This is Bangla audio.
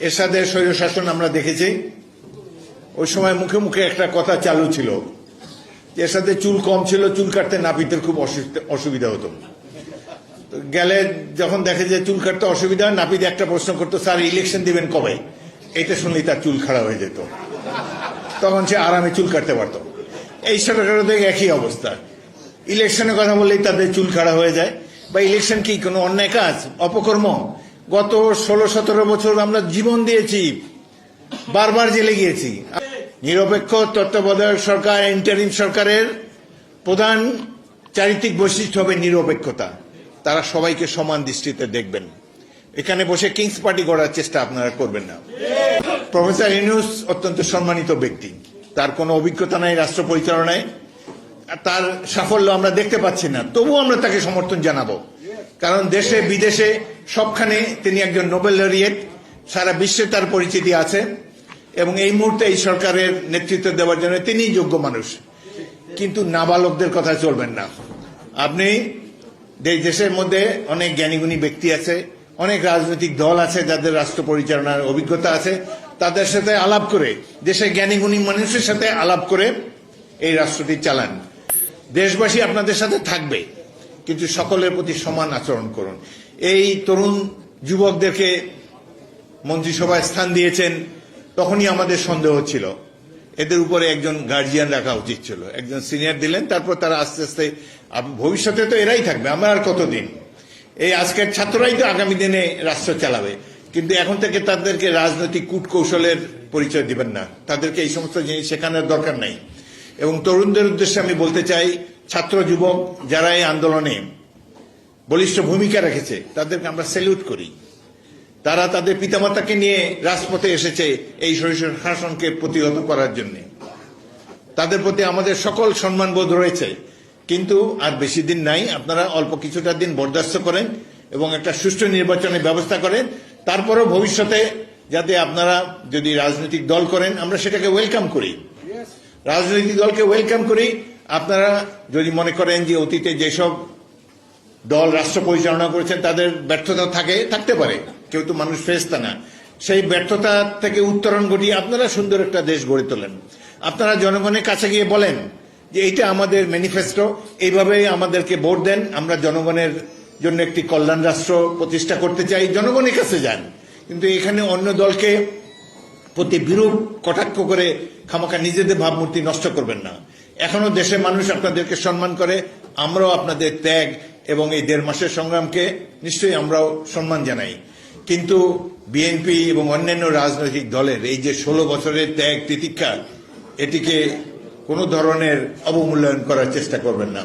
এরশাদের স্বৈরশাসন আমরা দেখেছি। ওই সময় মুখে মুখে একটা কথা চালু ছিল, এরশাদের চুল কম ছিল, চুল কাটতে নাপিতের খুব অসুবিধা হতো। গেলে যখন দেখে যে চুল কাটতে অসুবিধা, নাপিত একটা প্রশ্ন করতো, স্যার ইলেকশন দিবেন কবে? এটা শুনলেই তার চুল খাড়া হয়ে যেত, তখন সে আরামে চুল কাটতে পারত। এই সরকারের একই অবস্থা, ইলেকশনের কথা বললেই তাদের চুল খাড়া হয়ে যায়। বা ইলেকশন কি কোনো অন্যায় কাজ, অপকর্ম? গত 16-17 বছর আমরা জীবন দিয়েছি, বারবার জেলে গিয়েছি। নিরপেক্ষ তত্ত্বাবধায়ক সরকার, ইন্টারিম সরকারের প্রধান চারিত্রিক বৈশিষ্ট্য হবে নিরপেক্ষতা। তারা সবাইকে সমান দৃষ্টিতে দেখবেন। এখানে বসে কিংস পার্টি করার চেষ্টা আপনারা করবেন না। প্রফেসর ইউনূস অত্যন্ত সম্মানিত ব্যক্তি, তার কোনো অভিজ্ঞতা নাই রাষ্ট্র পরিচালনায়, তার সাফল্য আমরা দেখতে পাচ্ছি না, তবুও আমরা তাকে সমর্থন জানাবো। কারণ দেশে বিদেশে সবখানে তিনি একজন নোবেল লরিয়েট, সারা বিশ্বে তার পরিচিতি আছে এবং এই মুহূর্তে এই সরকারের নেতৃত্ব দেওয়ার জন্য তিনিই যোগ্য মানুষ। কিন্তু নাবালকদের কথা চলবেন না। আপনি দেশের মধ্যে অনেক জ্ঞানীগুণী ব্যক্তি আছে, অনেক রাজনৈতিক দল আছে যাদের রাষ্ট্র পরিচালনার অভিজ্ঞতা আছে, তাদের সাথে আলাপ করে, দেশের জ্ঞানীগুণী মানুষের সাথে আলাপ করে এই রাষ্ট্রটি চালান। দেশবাসী আপনাদের সাথে থাকবে, কিন্তু সকলের প্রতি সমান আচরণ করুন। এই তরুণ যুবকদেরকে মন্ত্রিসভায় স্থান দিয়েছেন, তখনই আমাদের সন্দেহ ছিল এদের উপরে একজন গার্জিয়ান রাখা উচিত ছিল। একজন সিনিয়র দিলেন, তারপর তারা আস্তে আস্তে, ভবিষ্যতে তো এরাই থাকবে, আমরা আর কতদিন? এই আজকের ছাত্ররাই তো আগামী দিনে রাষ্ট্র চালাবে। কিন্তু এখন থেকে তাদেরকে রাজনৈতিক কূটকৌশলের পরিচয় দিবেন না, তাদেরকে এই সমস্ত জিনিস শেখানোর দরকার নাই। এবং তরুণদের উদ্দেশ্যে আমি বলতে চাই, ছাত্র যুবক যারা এই আন্দোলনে বলিষ্ঠ ভূমিকা রেখেছে তাদেরকে আমরা স্যালুট করি। তারা তাদের পিতামাতাকে নিয়ে রাজপথে এসেছে এই স্বৈর শাসনকে প্রতিহত করার জন্য। তাদের প্রতি আমাদের সকল সম্মানবোধ রয়েছে। কিন্তু আর বেশি দিন নাই, আপনারা অল্প কিছুটা দিন বরদাস্ত করেন এবং একটা সুষ্ঠু নির্বাচনের ব্যবস্থা করেন। তারপরও ভবিষ্যতে যাতে আপনারা যদি রাজনৈতিক দল করেন, আমরা সেটাকে ওয়েলকাম করি, রাজনৈতিক দলকে ওয়েলকাম করি। আপনারা যদি মনে করেন যে অতীতে যেসব দল রাষ্ট্র পরিচালনা করেছেন তাদের ব্যর্থতা থাকতে পারে, কেউ তো মানুষ ফেরেশতা না, সেই ব্যর্থতা থেকে উত্তরণ ঘটিয়ে আপনারা সুন্দর একটা দেশ গড়ে তোলেন। আপনারা জনগণের কাছে গিয়ে বলেন যে এইটা আমাদের ম্যানিফেস্টো, এইভাবে আমাদেরকে ভোট দেন, আমরা জনগণের জন্য একটি কল্যাণ রাষ্ট্র প্রতিষ্ঠা করতে চাই। জনগণের কাছে যান, কিন্তু এখানে অন্য দলকে প্রতি বিরূপ কটাক্ষ করে খামাখা নিজেদের ভাবমূর্তি নষ্ট করবেন না। এখনো দেশের মানুষ আপনাদেরকে সম্মান করে, আমরাও আপনাদের ত্যাগ এবং এই 1.5 মাসের সংগ্রামকে নিশ্চয়ই আমরাও সম্মান জানাই। কিন্তু বিএনপি এবং অন্যান্য রাজনৈতিক দলের এই যে 16 বছরের ত্যাগ তিতিক্ষা, এটিকে কোনো ধরনের অবমূল্যায়ন করার চেষ্টা করবেন না।